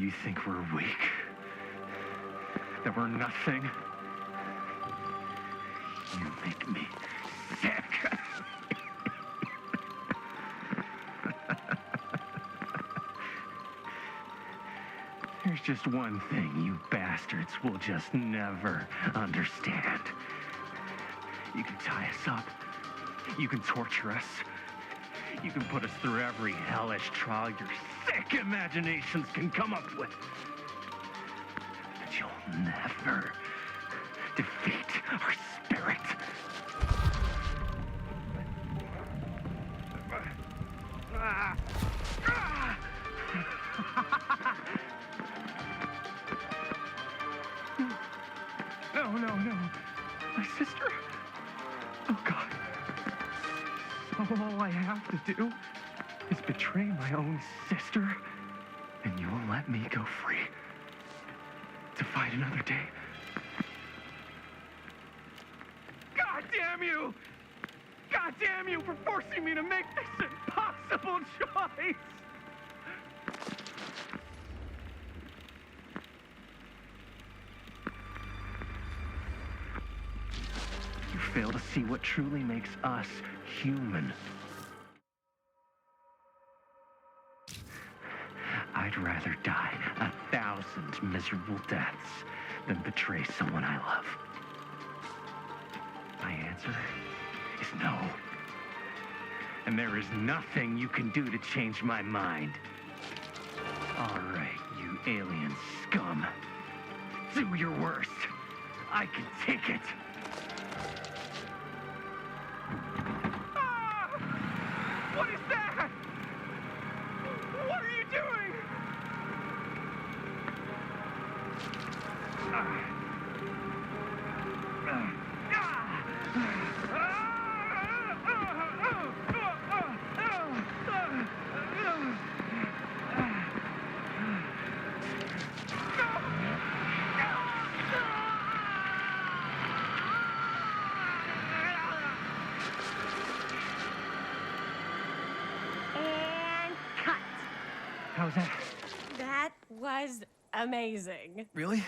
You think we're weak? That we're nothing? You make me sick. There's just one thing you bastards will just never understand. You can tie us up. You can torture us. You can put us through every hellish trial your sick imaginations can come up with. But you'll never defeat our spirit. No. My sister? Oh, God. All I have to do is betray my own sister, and you will let me go free to fight another day. God damn you! God damn you for forcing me to make this impossible choice! You fail to see what truly makes us human. I'd rather die 1,000 miserable deaths than betray someone I love. My answer is no. And there is nothing you can do to change my mind. All right, you alien scum. Do your worst. I can take it. What is that? What are you doing? And cut. How's that? That was amazing. Really?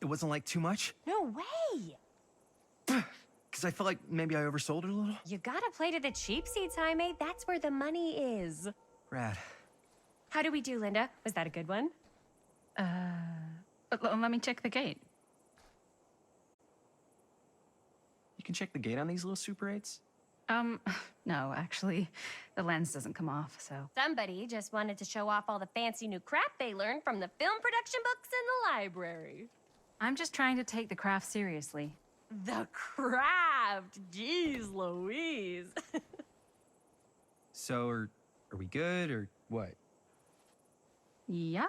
It wasn't like too much? No way. Because I felt like maybe I oversold it a little? You gotta play to the cheap seats, Jaime. That's where the money is. Rad. How do we do, Linda? Was that a good one? Let me check the gate. You can check the gate on these little Super 8s? No, actually, the lens doesn't come off, so. Somebody just wanted to show off all the fancy new crap they learned from the film production books in the library. I'm just trying to take the craft seriously. The craft! Jeez Louise. So, are we good, or what? Yeah?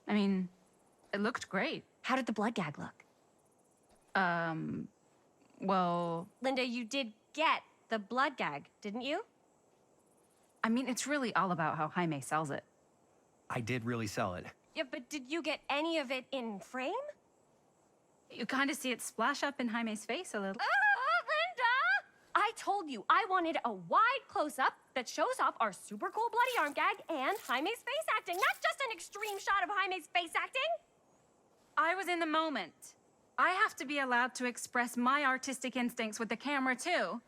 I mean, it looked great. How did the blood gag look? Well, Linda, you did get the blood gag, didn't you? I mean, it's really all about how Jaime sells it. I did really sell it. Yeah, but did you get any of it in frame? You kind of see it splash up in Jaime's face a little. Linda! I told you I wanted a wide close-up that shows off our super cool bloody arm gag and Jaime's face acting, not just an extreme shot of Jaime's face acting. I was in the moment. I have to be allowed to express my artistic instincts with the camera, too.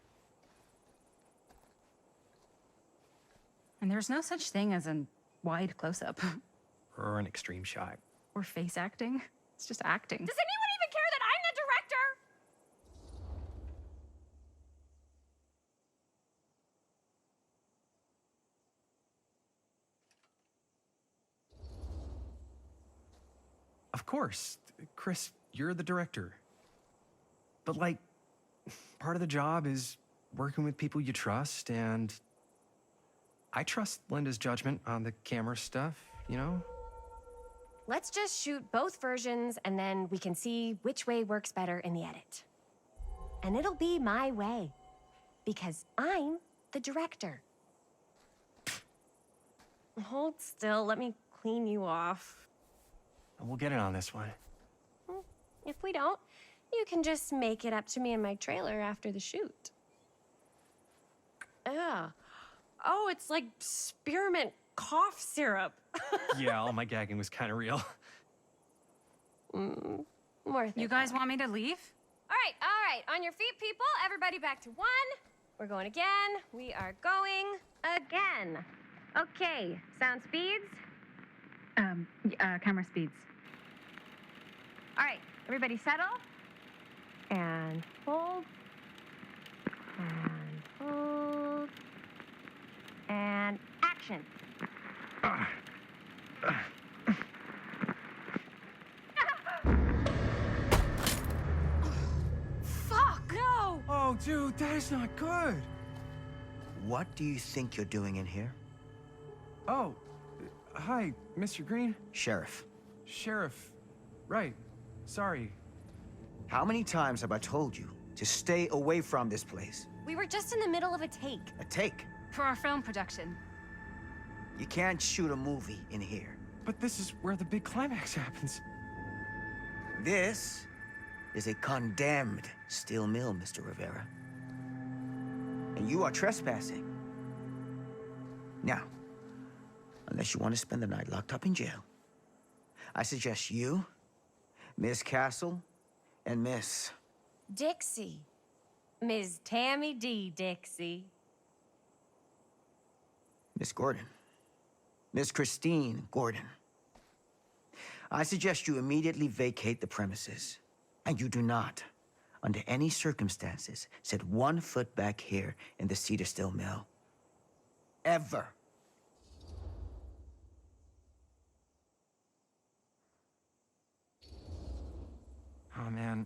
And there's no such thing as a wide close-up. Or an extreme shot. Or face acting. It's just acting. Does anyone even care that I'm the director? Of course. Chris, you're the director. But, like, part of the job is working with people you trust, and I trust Linda's judgment on the camera stuff, you know? Let's just shoot both versions and then we can see which way works better in the edit. And it'll be my way. Because I'm the director. Hold still, let me clean you off. We'll get it on this one. If we don't, you can just make it up to me in my trailer after the shoot. Yeah. Oh, it's like spearmint cough syrup. Yeah, all my gagging was kind of real. More You guys want me to leave? All right. On your feet, people. Everybody back to one. We're going again. We are going again. Okay, sound speeds. Camera speeds. All right, everybody settle. And hold. And hold. And action. Fuck, no! Oh, dude, that is not good. What do you think you're doing in here? Oh, hi, Mr. Green. Sheriff, Sheriff. Right. Sorry. how many times have I told you to stay away from this place? We were just in the middle of a take. A take. For our film production. You can't shoot a movie in here. But this is where the big climax happens. This is a condemned steel mill, Mr. Rivera. And you are trespassing. Now, unless you want to spend the night locked up in jail, I suggest you, Miss Castle, and Miss... Dixie. Ms. Tammy D. Dixie. Miss Gordon. Miss Christine Gordon. I suggest you immediately vacate the premises. And you do not, under any circumstances, set 1 foot back here in the Cedar Steel Mill. Ever. Oh, man.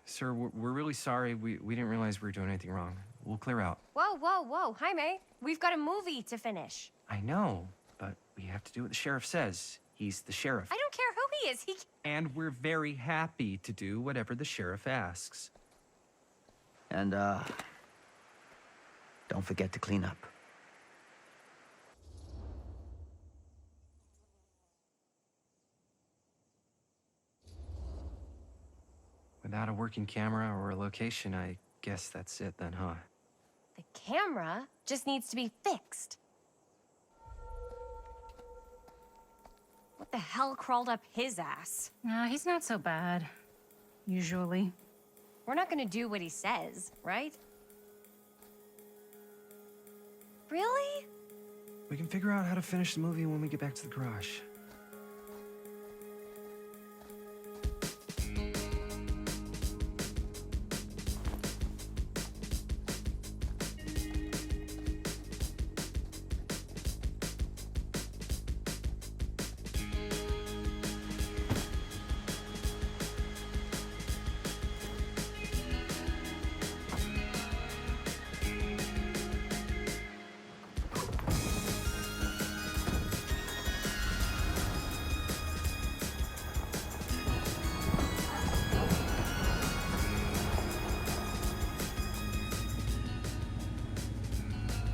Sir, we're really sorry. We didn't realize we were doing anything wrong. We'll clear out. Whoa. Jaime, we've got a movie to finish. I know, but we have to do what the sheriff says. He's the sheriff. I don't care who he is. And we're very happy to do whatever the sheriff asks. And, don't forget to clean up. Without a working camera or a location, I guess that's it then, huh? The camera just needs to be fixed. What the hell crawled up his ass? He's not so bad. Usually. We're not gonna do what he says, right? Really? We can figure out how to finish the movie when we get back to the garage.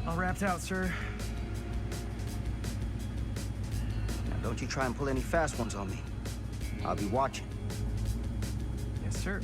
All wrapped out, sir. Now, don't you try and pull any fast ones on me. I'll be watching. Yes, sir.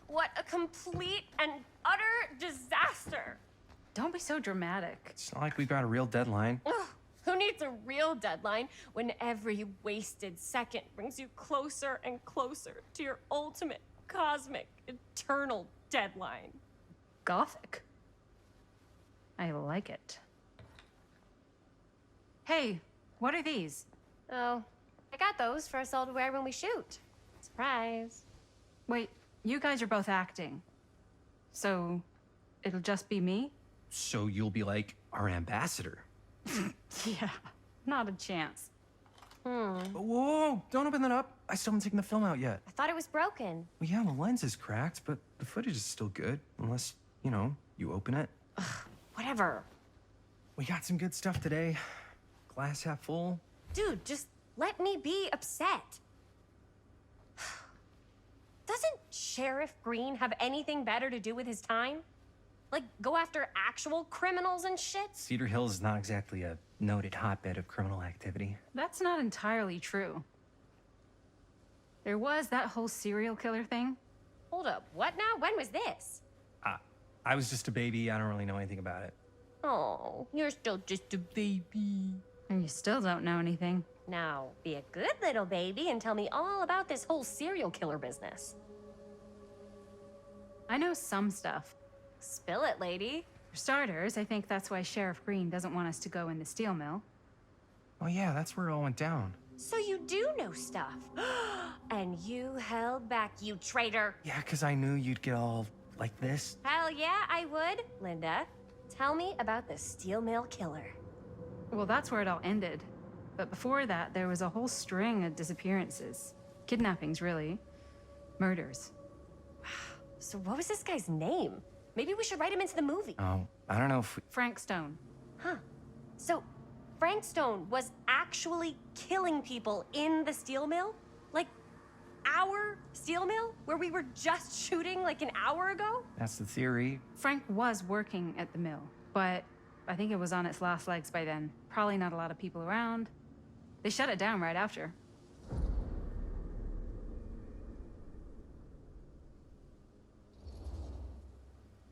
What a complete and utter disaster. Don't be so dramatic. It's not like we've got a real deadline. Ugh, who needs a real deadline when every wasted second brings you closer and closer to your ultimate cosmic, eternal deadline. Gothic. I like it. Hey, what are these? Oh, I got those for us all to wear when we shoot. Surprise. Wait, you guys are both acting. So, it'll just be me? So you'll be like our ambassador. Yeah, not a chance. Whoa, whoa, whoa, don't open that up. I still haven't taken the film out yet. I thought it was broken. Well, yeah, the lens is cracked, but the footage is still good. Unless, you know, you open it. Whatever. We got some good stuff today. Glass half full. Dude, just let me be upset. Doesn't Sheriff Green have anything better to do with his time? Like, go after actual criminals and shit? Cedar Hills is not exactly a noted hotbed of criminal activity. That's not entirely true. There was that whole serial killer thing. Hold up, what now? When was this? I was just a baby. I don't really know anything about it. Oh, you're still just a baby. And you still don't know anything. Now, be a good little baby and tell me all about this whole serial killer business. I know some stuff. Spill it, lady. For starters, I think that's why Sheriff Green doesn't want us to go in the steel mill. Oh yeah, that's where it all went down. So you do know stuff. And you held back, you traitor. Yeah, because I knew you'd get all like this. Hell yeah, I would. Linda, tell me about the steel mill killer. Well, that's where it all ended. But before that, there was a whole string of disappearances. Kidnappings, really. Murders. So what was this guy's name? Maybe we should write him into the movie. Oh, I don't know if we... Frank Stone. Huh. So Frank Stone was actually killing people in the steel mill? Like, our steel mill? Where we were just shooting like an hour ago? That's the theory. Frank was working at the mill, but I think it was on its last legs by then. Probably not a lot of people around. They shut it down right after.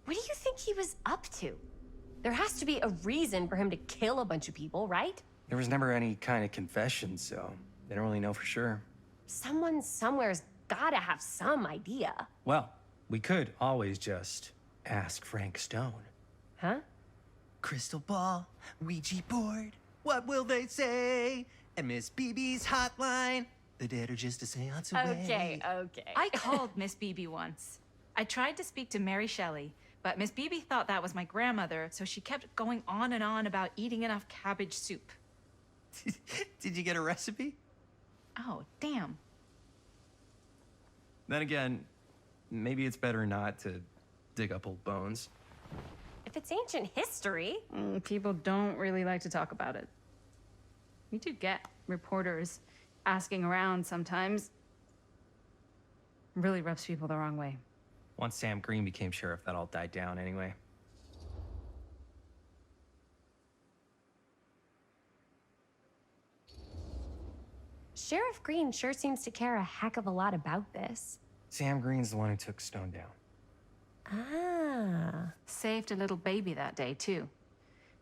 What do you think he was up to? There has to be a reason for him to kill a bunch of people, right? There was never any kind of confession, so they don't really know for sure. Someone somewhere's gotta have some idea. Well, we could always just ask Frank Stone. Huh? Crystal ball, Ouija board, what will they say? And Miss BB's hotline, the dead are just a seance away. Okay. I called Miss Beebe once. I tried to speak to Mary Shelley, but Miss Beebe thought that was my grandmother, so she kept going on and on about eating enough cabbage soup. Did you get a recipe? Oh, damn. Then again, maybe it's better not to dig up old bones. If it's ancient history. People don't really like to talk about it. We do get reporters asking around sometimes. Really rubs people the wrong way. Once Sam Green became sheriff, that all died down anyway. Sheriff Green sure seems to care a heck of a lot about this. Sam Green's the one who took Stone down. Ah. Saved a little baby that day, too.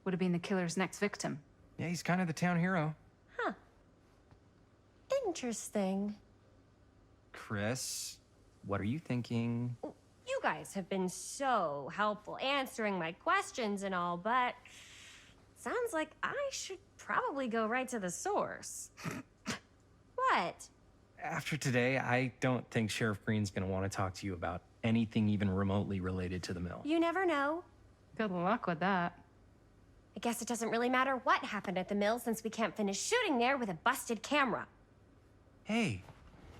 Would have been the killer's next victim. Yeah, he's kind of the town hero. Huh. Interesting. Chris, what are you thinking? You guys have been so helpful answering my questions and all, but sounds like I should probably go right to the source. What? After today, I don't think Sheriff Green's gonna want to talk to you about anything even remotely related to the mill. You never know. Good luck with that. I guess it doesn't really matter what happened at the mill since we can't finish shooting there with a busted camera. Hey,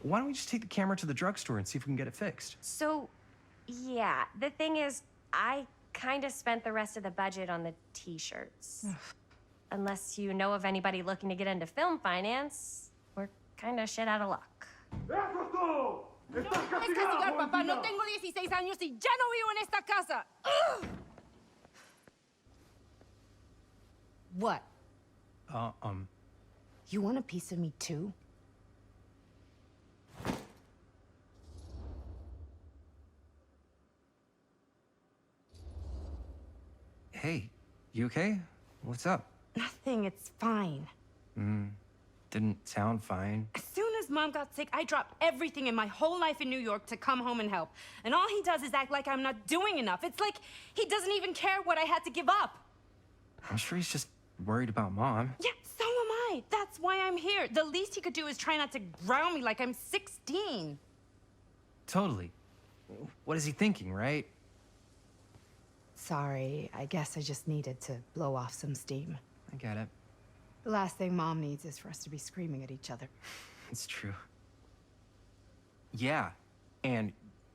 why don't we just take the camera to the drugstore and see if we can get it fixed? So, yeah, the thing is, I kind of spent the rest of the budget on the t-shirts. Unless you know of anybody looking to get into film finance, we're kind of shit out of luck. Es castigar, papá. No tengo 16 años y ya no vivo en esta casa. Ugh. What? You want a piece of me too? Hey, you okay? What's up? Nothing, it's fine. Didn't sound fine. As soon as Mom got sick, I dropped everything in my whole life in New York to come home and help. And all he does is act like I'm not doing enough. It's like he doesn't even care what I had to give up. I'm sure he's just worried about Mom. Yeah, so am I. That's why I'm here. The least he could do is try not to ground me like I'm 16. Totally. What is he thinking, right? Sorry, I guess I just needed to blow off some steam. I get it. The last thing Mom needs is for us to be screaming at each other. It's true. Yeah, and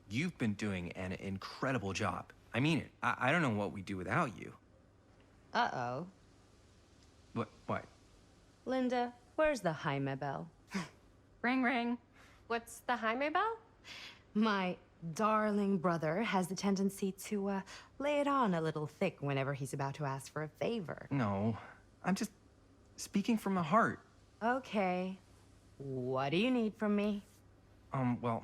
you've been doing an incredible job. I mean it. I don't know what we'd do without you. Uh-oh. What? Linda, where's the Jaime bell? Ring, ring. What's the Jaime bell? My darling brother has the tendency to lay it on a little thick whenever he's about to ask for a favor. No, I'm just speaking from the heart. Okay. What do you need from me? Well,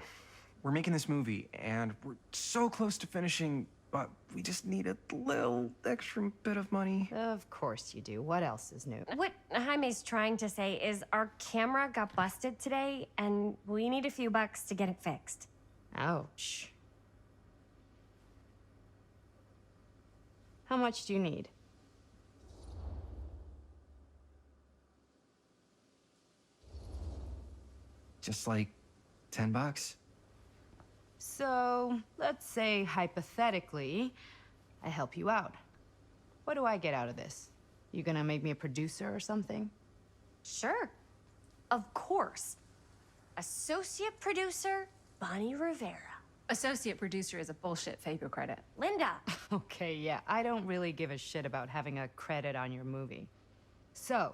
we're making this movie, and we're so close to finishing, but we just need a little extra bit of money. Of course you do. What else is new? What Jaime's trying to say is our camera got busted today, and we need a few bucks to get it fixed. Ouch. How much do you need? Just like $10. So, let's say hypothetically, I help you out. What do I get out of this? You gonna make me a producer or something? Sure. Of course. Associate producer, Bonnie Rivera. Associate producer is a bullshit FAPO credit. Linda. Okay, yeah, I don't really give a shit about having a credit on your movie. So,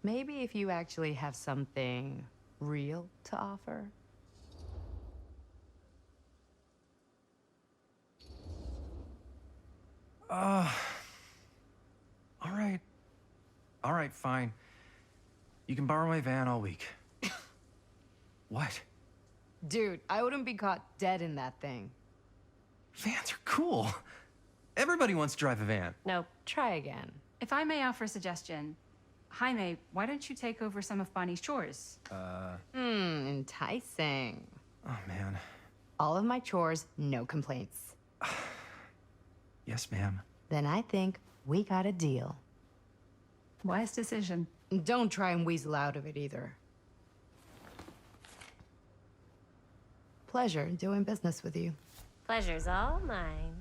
maybe if you actually have something real to offer? All right, fine. You can borrow my van all week. What? Dude, I wouldn't be caught dead in that thing. Vans are cool. Everybody wants to drive a van. Nope. Try again. If I may offer a suggestion, Jaime, why don't you take over some of Bonnie's chores? Enticing. Oh, man. All of my chores, no complaints. Yes, ma'am. Then I think we got a deal. Wise decision. Don't try and weasel out of it either. Pleasure doing business with you. Pleasure's all mine.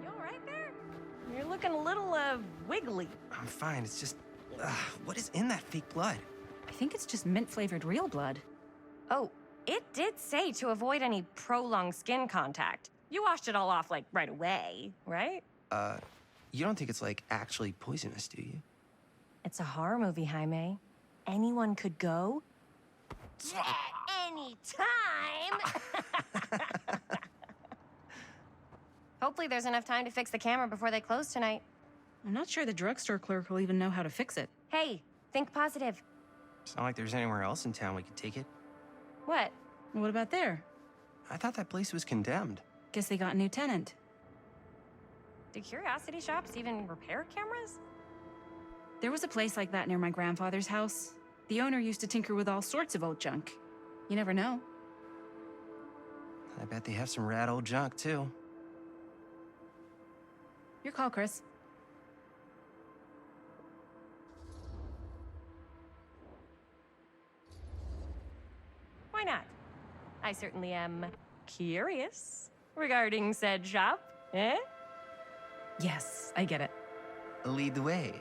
You all right there? You're looking a little, wiggly. I'm fine. It's just, what is in that fake blood? I think it's just mint-flavored real blood. Oh, it did say to avoid any prolonged skin contact. You washed it all off, like, right away, right? You don't think it's, like, actually poisonous, do you? It's a horror movie, Jaime. Anyone could go. Anytime! Hopefully there's enough time to fix the camera before they close tonight. I'm not sure the drugstore clerk will even know how to fix it. Hey, think positive. It's not like there's anywhere else in town we could take it. What? What about there? I thought that place was condemned. Guess they got a new tenant. Do curiosity shops even repair cameras? There was a place like that near my grandfather's house. The owner used to tinker with all sorts of old junk. You never know. I bet they have some rad old junk, too. Your call, Chris. Why not? I certainly am curious regarding said shop, eh? Yes, I get it. Lead the way.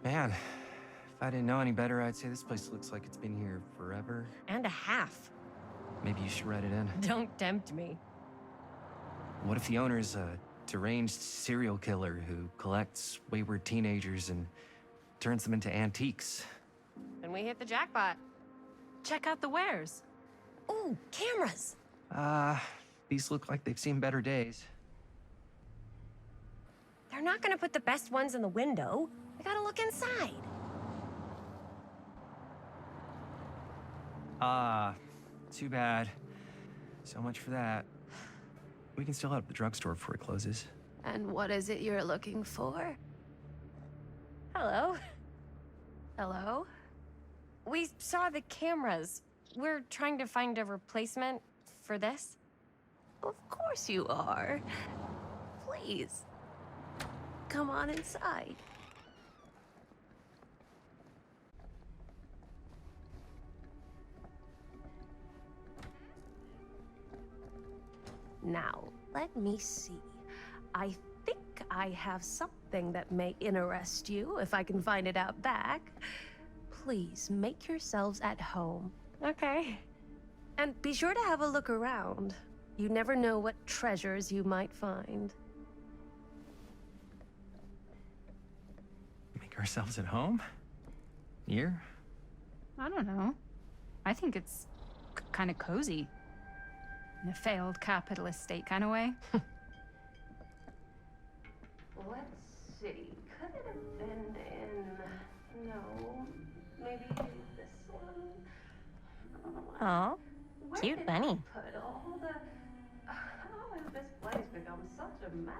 Man, if I didn't know any better, I'd say this place looks like it's been here forever. And a half. Maybe you should write it in. Don't tempt me. What if the owner's a deranged serial killer who collects wayward teenagers and turns them into antiques? Then we hit the jackpot. Check out the wares. Ooh, cameras! These look like they've seen better days. They're not gonna put the best ones in the window. We gotta look inside. Ah, too bad. So much for that. We can still head up the drugstore before it closes. And what is it you're looking for? Hello. Hello? We saw the cameras. We're trying to find a replacement for this. Of course you are. Please. Come on inside. Now, let me see. I think I have something that may interest you if I can find it out back. Please make yourselves at home. Okay. And be sure to have a look around. You never know what treasures you might find. Make ourselves at home? Here? I don't know. I think it's kind of cozy. In a failed capitalist state kind of way. Let's see. Could it have been in... No. Maybe this one? Oh, Where cute did bunny. I put all the... How has this place become such a mess?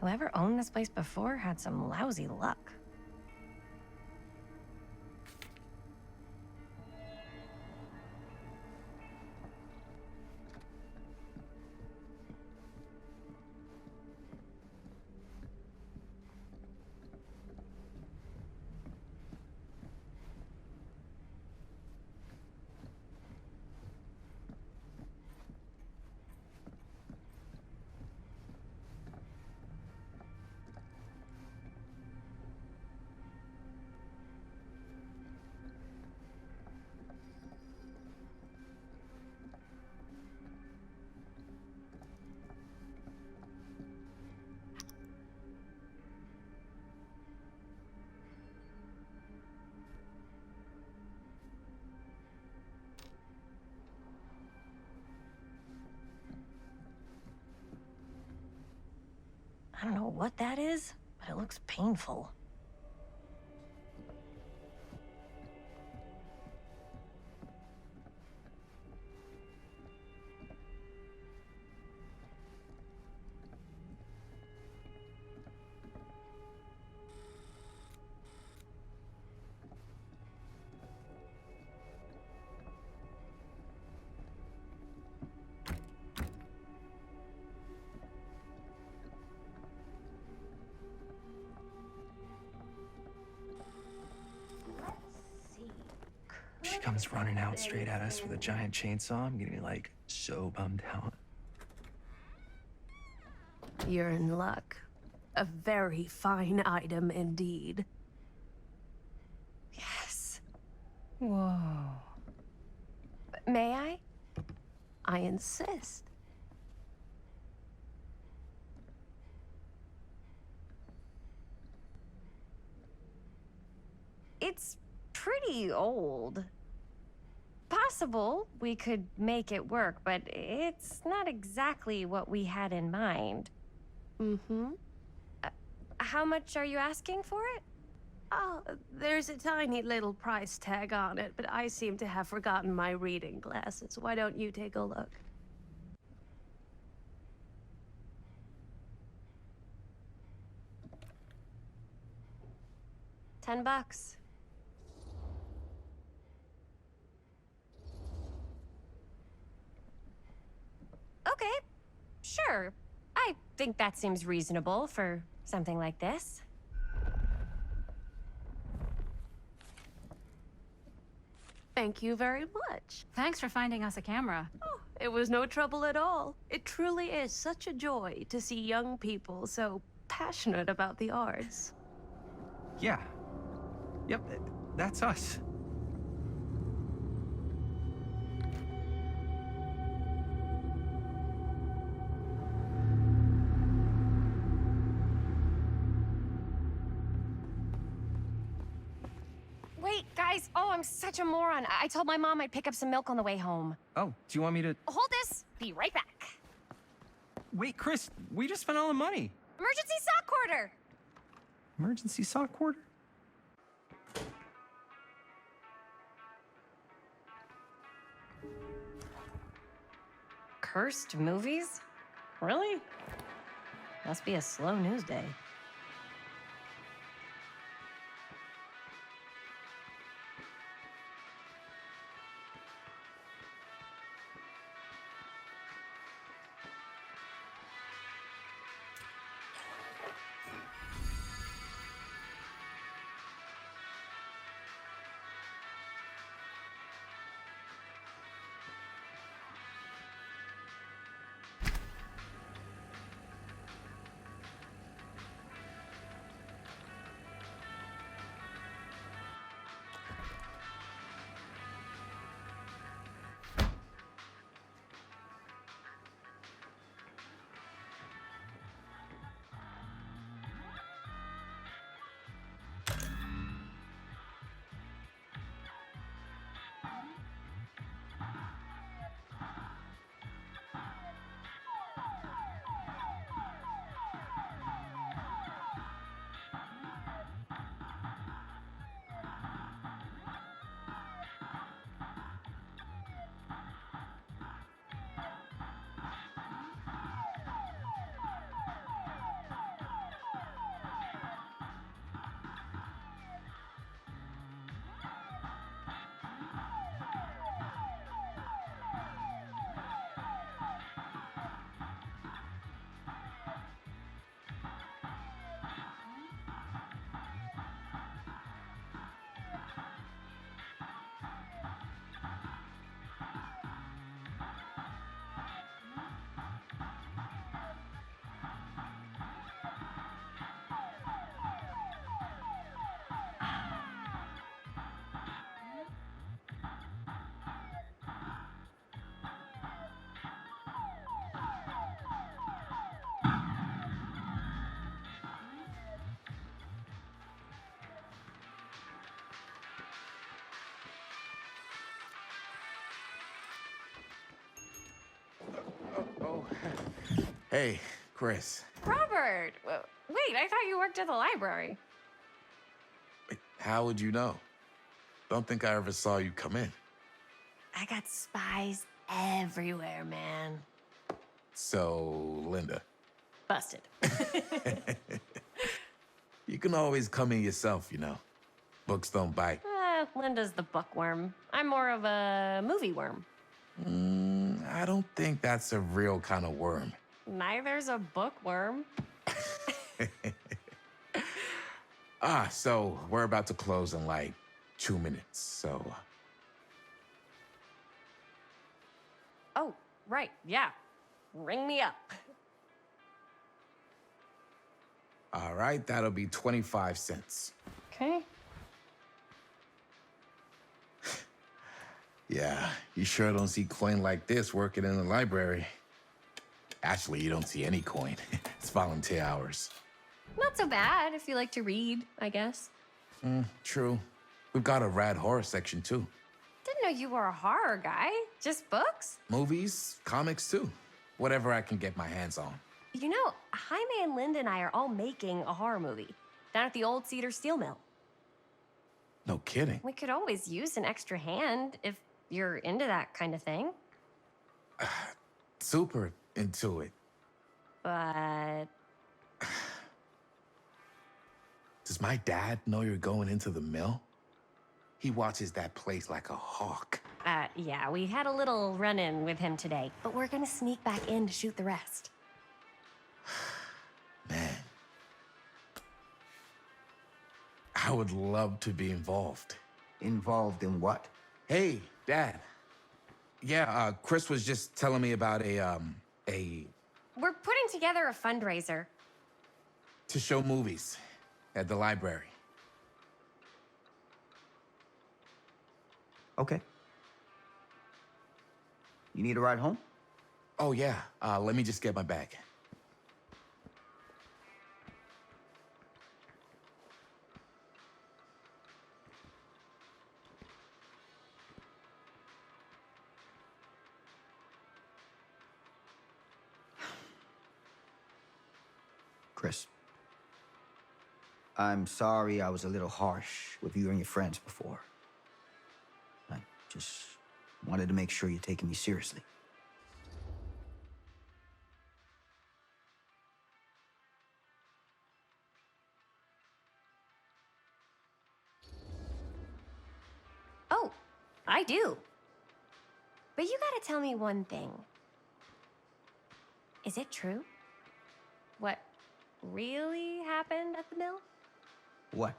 Whoever owned this place before had some lousy luck. I don't know what that is, but it looks painful. She comes running out straight at us with a giant chainsaw. I'm getting like so bummed out. You're in luck. A very fine item indeed. Yes. Whoa. May I? I insist. It's pretty old. Possible we could make it work, but it's not exactly what we had in mind. Mm-hmm. How much are you asking for it? Oh, there's a tiny little price tag on it, but I seem to have forgotten my reading glasses. Why don't you take a look? $10. Okay, sure. I think that seems reasonable for something like this. Thank you very much. Thanks for finding us a camera. Oh, it was no trouble at all. It truly is such a joy to see young people so passionate about the arts. Yeah. Yep, that's us. guys. Oh, I'm such a moron. I told my mom I'd pick up some milk on the way home. Oh, do you want me to... Hold this. Be right back. Wait, Chris, we just spent all the money. Emergency sock quarter. Emergency sock quarter? Cursed movies? Really? Must be a slow news day. Oh, hey, Chris. Robert! Wait, I thought you worked at the library. Wait, how would you know? Don't think I ever saw you come in. I got spies everywhere, man. So, Linda, Busted. you can always come in yourself, you know. Books don't bite. Linda's the bookworm. I'm more of a movie worm. I don't think that's a real kind of worm. Neither's a bookworm. So we're about to close in like 2 minutes, so... Oh, right, yeah. Ring me up. All right, that'll be 25 cents. Okay. Yeah, you sure don't see coin like this working in the library. Actually, you don't see any coin. It's volunteer hours. Not so bad if you like to read, I guess. True. We've got a rad horror section, too. Didn't know you were a horror guy. Just books? Movies, comics, too. Whatever I can get my hands on. You know, Jaime and Linda and I are all making a horror movie down at the old Cedar Steel Mill. No kidding. We could always use an extra hand if you're into that kind of thing. Super into it. But Does my dad know you're going into the mill? He watches that place like a hawk. yeah, we had a little run-in with him today, but we're gonna sneak back in to shoot the rest. Man. I would love to be involved. Involved in what? Hey, Dad. Yeah, Chris was just telling me about a... We're putting together a fundraiser. to show movies at the library. Okay. You need a ride home? Oh, yeah. Let me just get my bag. I'm sorry I was a little harsh with you and your friends before. I just wanted to make sure you're taking me seriously. Oh, I do. But you gotta tell me one thing. Is it true? What really happened at the mill? What?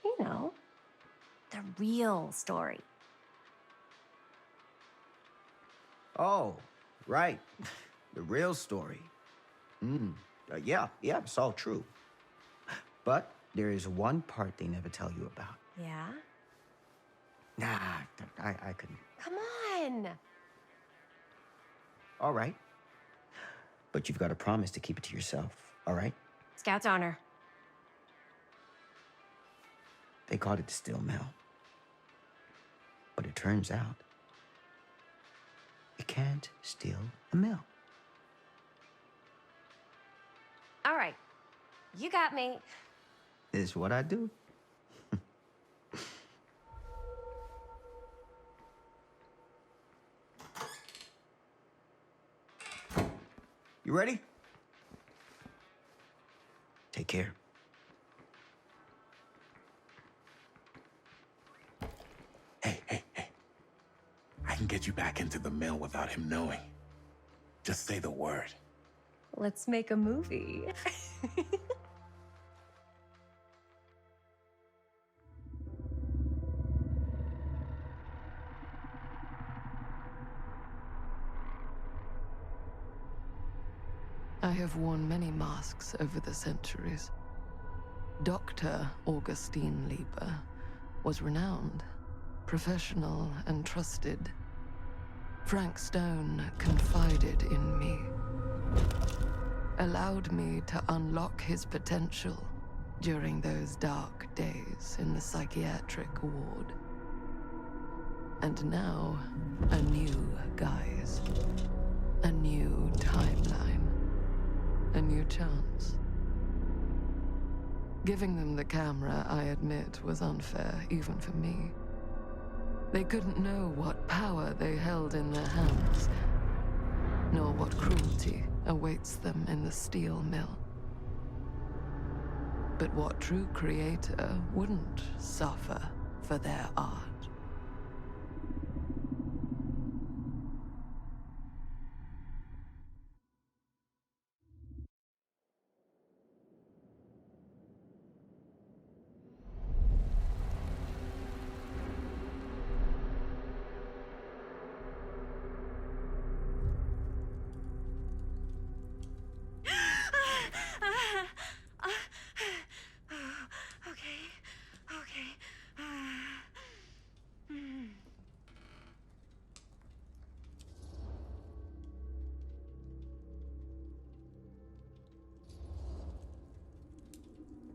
You know, the real story. Oh, right. The real story. Yeah, it's all true. But there is one part they never tell you about. Yeah? Nah, I couldn't. Come on! All right. But you've got to promise to keep it to yourself, all right? Scout's honor. They called it the Still Mill. But it turns out, you can't steal a mill. All right. You got me. This is what I do. You ready? Take care. Hey. I can get you back into the mill without him knowing. Just say the word. Let's make a movie. I have worn many masks over the centuries. Dr. Augustine Lieber was renowned, professional, and trusted. Frank Stone confided in me, allowed me to unlock his potential during those dark days in the psychiatric ward. And now, a new guise, a new timeline, a new chance. Giving them the camera, I admit, was unfair, even for me. They couldn't know what power they held in their hands, nor what cruelty awaits them in the steel mill. But what true creator wouldn't suffer for their art?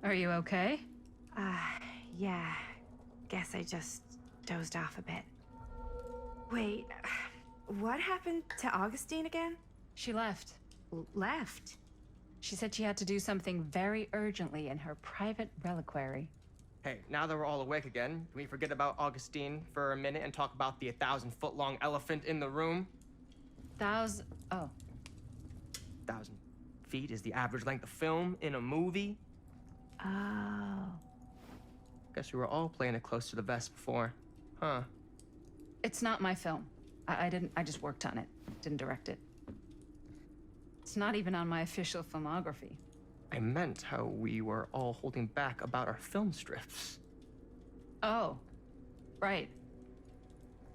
Are you okay? Yeah. Guess I just dozed off a bit. Wait, what happened to Augustine again? She left. Left? She said she had to do something very urgently in her private reliquary. Hey, now that we're all awake again, can we forget about Augustine for a minute and talk about the 1,000-foot-long elephant in the room? Oh. 1,000 feet is the average length of film in a movie. Oh. Guess we were all playing it close to the vest before, huh? It's not my film. I just worked on it. Didn't direct it. It's not even on my official filmography. I meant how we were all holding back about our film strips. Oh, right.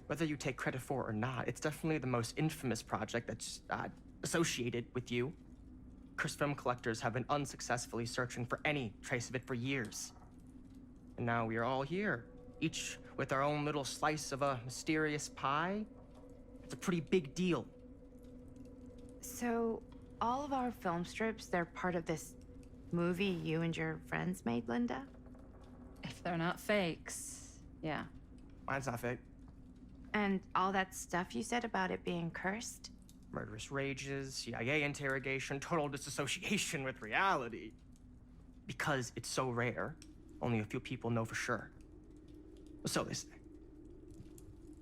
Whether you take credit for it or not, it's definitely the most infamous project that's associated with you. Cursed film collectors have been unsuccessfully searching for any trace of it for years. And now we are all here, each with our own little slice of a mysterious pie. It's a pretty big deal. So, all of our film strips, they're part of this movie you and your friends made, Linda? If they're not fakes, yeah. Mine's not fake. And all that stuff you said about it being cursed? Murderous rages, CIA interrogation, total disassociation with reality. because it's so rare, only a few people know for sure. So they say.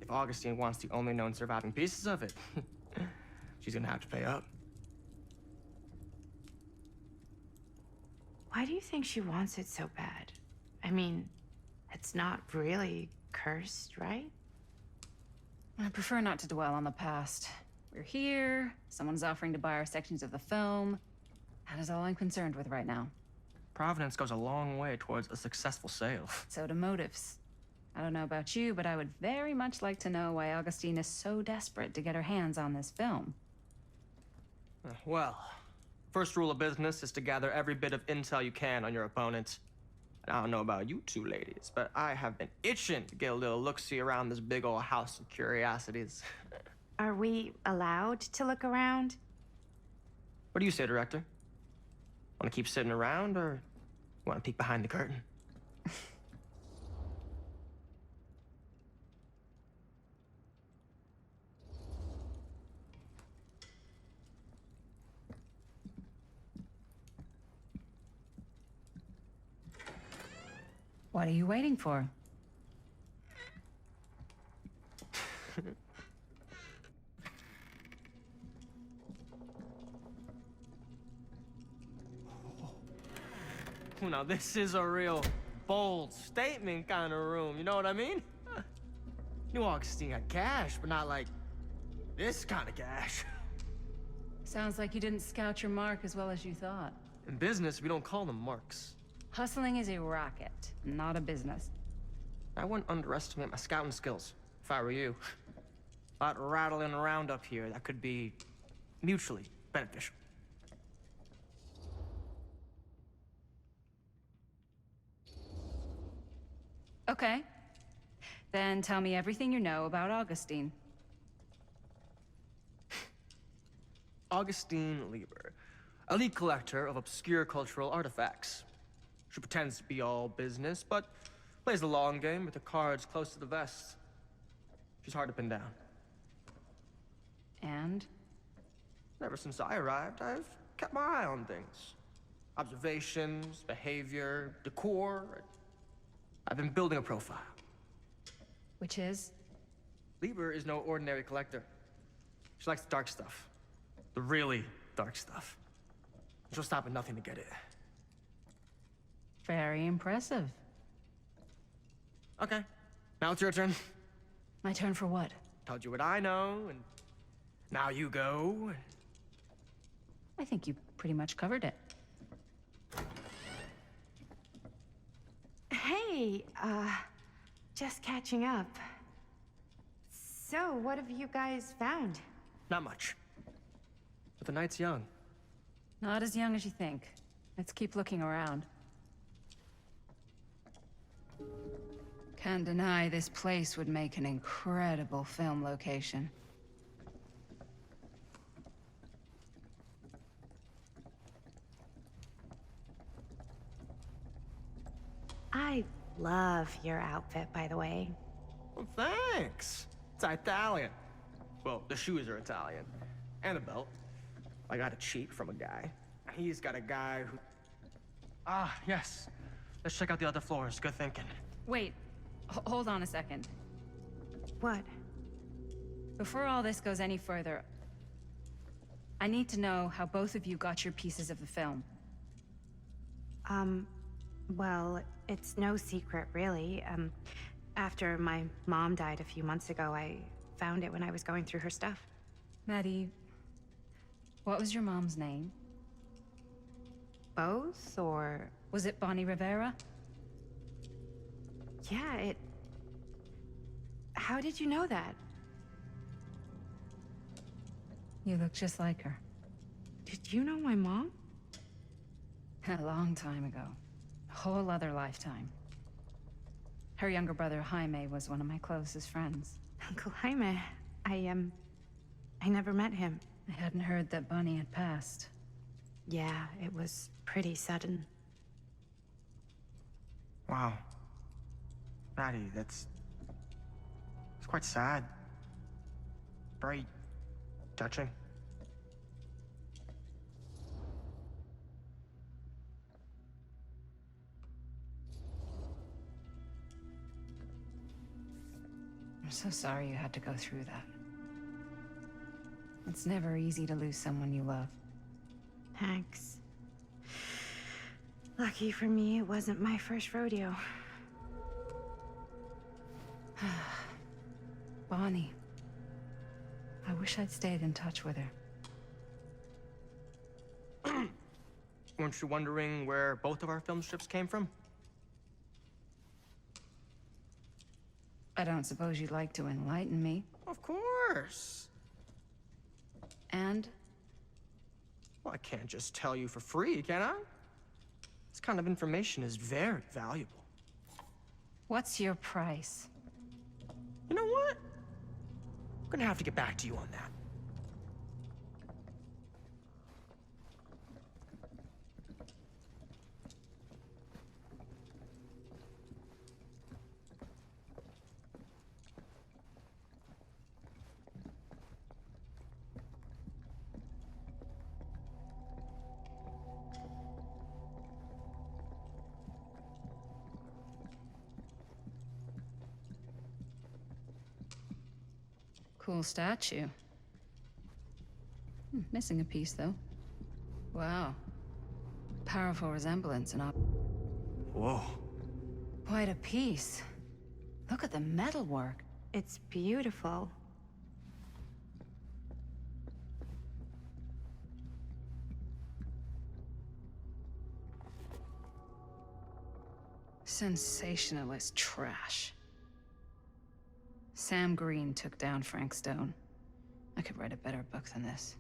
If Augustine wants the only known surviving pieces of it, she's gonna have to pay up. Why do you think she wants it so bad? I mean, it's not really cursed, right? I prefer not to dwell on the past. We're here, someone's offering to buy our sections of the film. That is all I'm concerned with right now. Providence goes a long way towards a successful sale. So do motives. I don't know about you, but I would very much like to know why Augustine is so desperate to get her hands on this film. Well, first rule of business is to gather every bit of intel you can on your opponent. And I don't know about you two ladies, but I have been itching to get a little look-see around this big old house of curiosities. Are we allowed to look around? What do you say, Director? Want to keep sitting around, or want to peek behind the curtain? What are you waiting for? Now, this is a real bold statement kind of room, you know what I mean? New Augustine got cash, but not like this kind of cash. Sounds like you didn't scout your mark as well as you thought. In business, we don't call them marks. Hustling is a racket, not a business. I wouldn't underestimate my scouting skills, if I were you. A lot rattling around up here that could be mutually beneficial. Okay. Then tell me everything you know about Augustine. Augustine Lieber, elite collector of obscure cultural artifacts. She pretends to be all business, but plays the long game with the cards close to the vest. She's hard to pin down. And? Ever since I arrived, I've kept my eye on things. Observations, behavior, decor. I've been building a profile. Which is? Lieber is no ordinary collector. She likes the dark stuff. The really dark stuff. She'll stop at nothing to get it. Very impressive. Okay, now it's your turn. My turn for what? Told you what I know, and now you go. I think you pretty much covered it. Hey, just catching up. So, what have you guys found? Not much. But the night's young. Not as young as you think. Let's keep looking around. Can't deny this place would make an incredible film location. I love your outfit, by the way. Well, thanks. It's Italian. Well, the shoes are Italian. And the belt. I got it cheap from a guy. He's got a guy who... Ah, yes. Let's check out the other floors. Good thinking. Wait, hold on a second. What? Before all this goes any further, I need to know how both of you got your pieces of the film. Well, it's no secret, really. After my mom died a few months ago, I found it when I was going through her stuff. Maddie, what was your mom's name? Both, or... Was it Bonnie Rivera? Yeah, How did you know that? You look just like her. Did you know my mom? A long time ago. A whole other lifetime. Her younger brother, Jaime, was one of my closest friends. Uncle Jaime. I never met him. I hadn't heard that Bonnie had passed. Yeah, it was pretty sudden. Wow. Maddie, it's quite sad. Very touching. I'm so sorry you had to go through that. It's never easy to lose someone you love. Thanks. Lucky for me, it wasn't my first rodeo. Bonnie. I wish I'd stayed in touch with her. Weren't you wondering where both of our film strips came from? I don't suppose you'd like to enlighten me. Of course. And? Well, I can't just tell you for free, can I? This kind of information is very valuable. What's your price? You know what? I'm gonna have to get back to you on that. Cool statue. Missing a piece, though. Wow. Powerful resemblance and Whoa. quite a piece. Look at the metalwork. It's beautiful. Sensationalist trash. Sam Green took down Frank Stone. I could write a better book than this.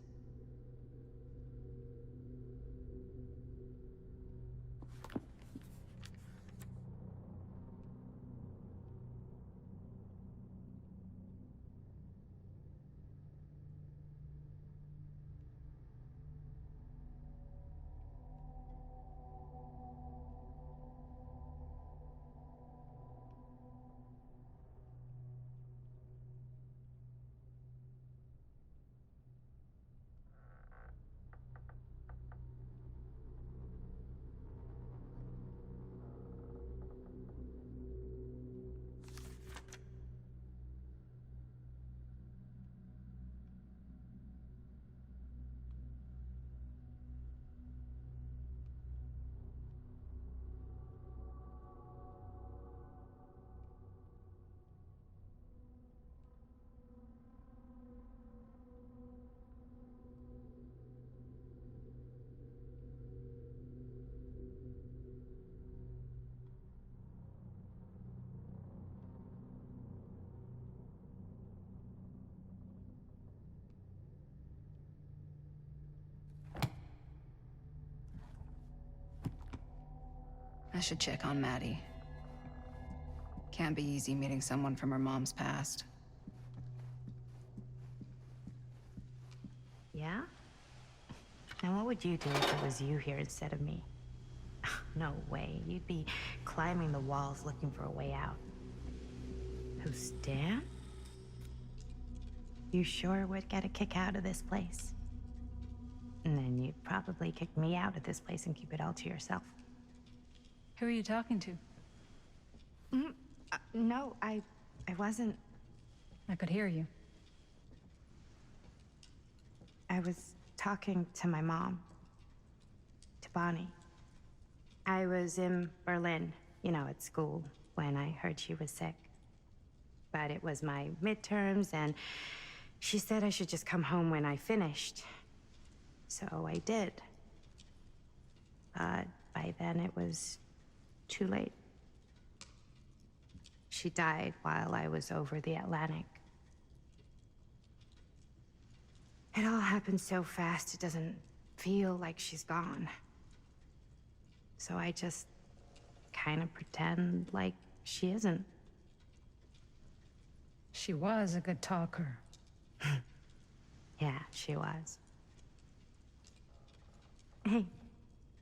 I should check on Maddie. Can't be easy meeting someone from her mom's past. Yeah? And what would you do if it was you here instead of me? No way. You'd be climbing the walls looking for a way out. Who's Dan? You sure would get a kick out of this place. And then you'd probably kick me out of this place and keep it all to yourself. Who are you talking to? No, I wasn't. I could hear you. I was talking to my mom. To Bonnie. I was in Berlin, at school, when I heard she was sick. But it was my midterms, and she said I should just come home when I finished. So I did. But by then it was too late. She died while I was over the Atlantic. It all happened so fast, it doesn't feel like she's gone. So I just kind of pretend like she isn't. She was a good talker. Yeah, she was. Hey,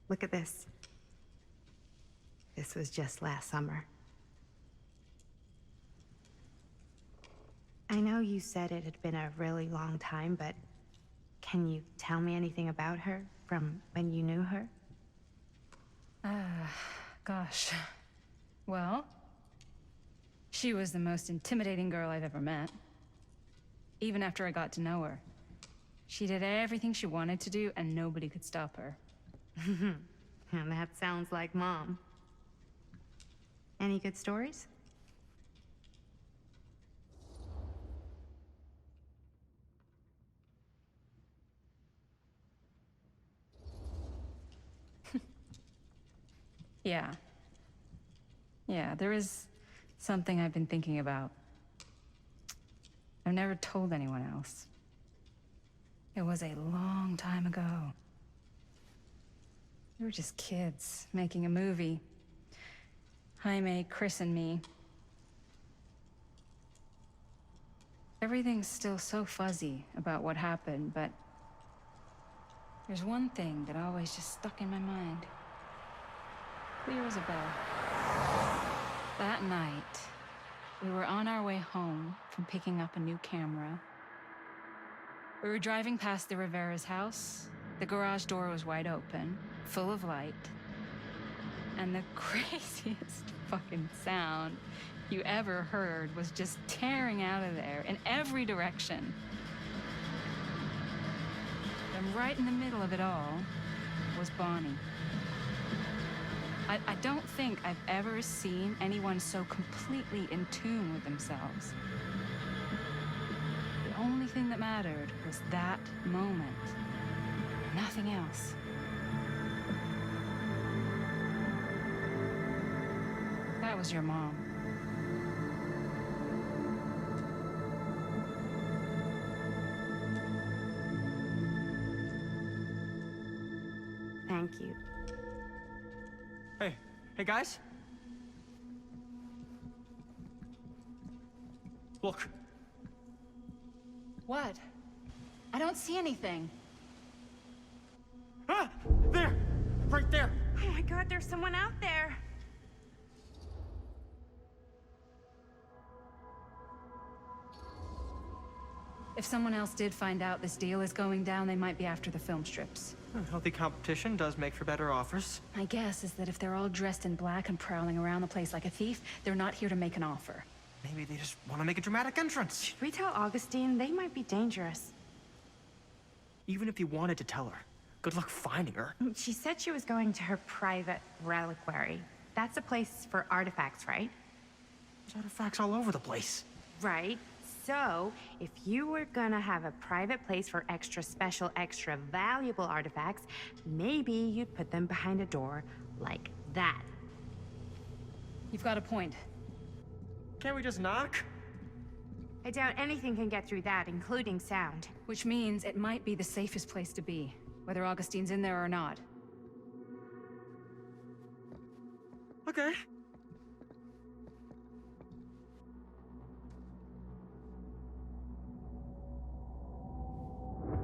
look at this. This was just last summer. I know you said it had been a really long time, but can you tell me anything about her from when you knew her? Gosh. Well, She was the most intimidating girl I've ever met. Even after I got to know her. She did everything she wanted to do, and nobody could stop her. And that sounds like Mom. Any good stories? Yeah. Yeah, there is something I've been thinking about. I've never told anyone else. It was a long time ago. We were just kids making a movie. Jaime, Chris, and me. Everything's still so fuzzy about what happened, but there's one thing that always just stuck in my mind. Clear as a bell. That night, we were on our way home from picking up a new camera. We were driving past the Rivera's house. The garage door was wide open, full of light. And the craziest fucking sound you ever heard was just tearing out of there in every direction. And right in the middle of it all was Bonnie. I don't think I've ever seen anyone so completely in tune with themselves. The only thing that mattered was that moment. Nothing else. That was your mom. Thank you. Hey guys? Look. What? I don't see anything. Ah! There! Right there! Oh my God, there's someone out there. If someone else did find out this deal is going down, they might be after the film strips. Healthy competition does make for better offers. My guess is that if they're all dressed in black and prowling around the place like a thief, they're not here to make an offer. Maybe they just want to make a dramatic entrance. Should we tell Augustine? They might be dangerous. Even if you wanted to tell her, good luck finding her. She said she was going to her private reliquary. That's a place for artifacts, right? There's artifacts all over the place. Right. So, if you were gonna have a private place for extra special, extra valuable artifacts, maybe you'd put them behind a door like that. You've got a point. Can't we just knock? I doubt anything can get through that, including sound. Which means it might be the safest place to be, whether Augustine's in there or not. Okay.